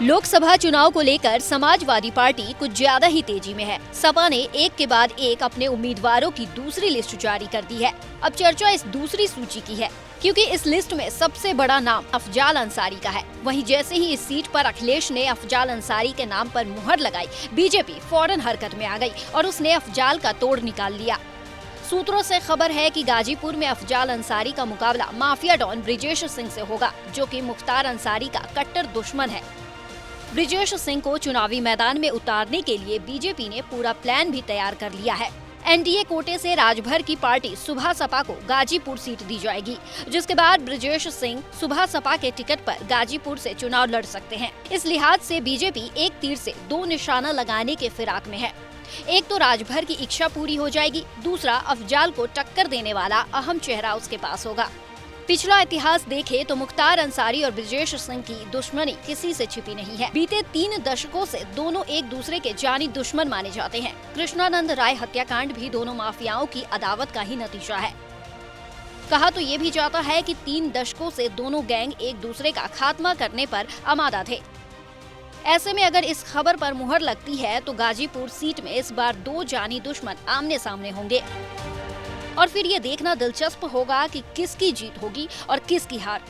लोकसभा चुनाव को लेकर समाजवादी पार्टी कुछ ज्यादा ही तेजी में है। सपा ने एक के बाद एक अपने उम्मीदवारों की दूसरी लिस्ट जारी कर दी है। अब चर्चा इस दूसरी सूची की है, क्योंकि इस लिस्ट में सबसे बड़ा नाम अफजाल अंसारी का है। वहीं जैसे ही इस सीट पर अखिलेश ने अफजाल अंसारी के नाम पर मुहर लगाई, बीजेपी फौरन हरकत में आ गई और उसने अफजाल का तोड़ निकाल लिया। सूत्रों से खबर है कि गाजीपुर में अफजाल अंसारी का मुकाबला माफिया डॉन ब्रिजेश सिंह से होगा, जो कि मुख्तार अंसारी का कट्टर दुश्मन है। ब्रिजेश सिंह को चुनावी मैदान में उतारने के लिए बीजेपी ने पूरा प्लान भी तैयार कर लिया है। एनडीए कोटे से राजभर की पार्टी सुबह सपा को गाजीपुर सीट दी जाएगी, जिसके बाद ब्रिजेश सिंह सुबह सपा के टिकट पर गाजीपुर से चुनाव लड़ सकते हैं। इस लिहाज से बीजेपी एक तीर से दो निशाना लगाने के फिराक में है। एक तो राजभर की इच्छा पूरी हो जाएगी, दूसरा अफजाल को टक्कर देने वाला अहम चेहरा उसके पास होगा। पिछला इतिहास देखे तो मुख्तार अंसारी और ब्रिजेश सिंह की दुश्मनी किसी से छिपी नहीं है। बीते 3 दशकों से दोनों एक दूसरे के जानी दुश्मन माने जाते हैं। कृष्णानंद राय हत्याकांड भी दोनों माफियाओं की अदावत का ही नतीजा है। कहा तो ये भी जाता है कि 3 दशकों से दोनों गैंग एक दूसरे का खात्मा करने पर आमादा थे। ऐसे में अगर इस खबर पर मुहर लगती है तो गाजीपुर सीट में इस बार 2 जानी दुश्मन आमने सामने होंगे और फिर ये देखना दिलचस्प होगा कि किसकी जीत होगी और किसकी हार।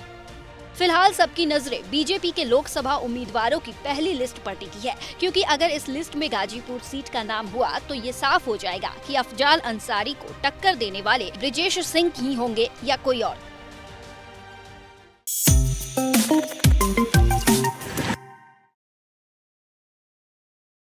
फिलहाल सबकी नजरें बीजेपी के लोकसभा उम्मीदवारों की पहली लिस्ट पर टिकी है, क्योंकि अगर इस लिस्ट में गाजीपुर सीट का नाम हुआ तो ये साफ हो जाएगा कि अफजाल अंसारी को टक्कर देने वाले ब्रिजेश सिंह ही होंगे या कोई और।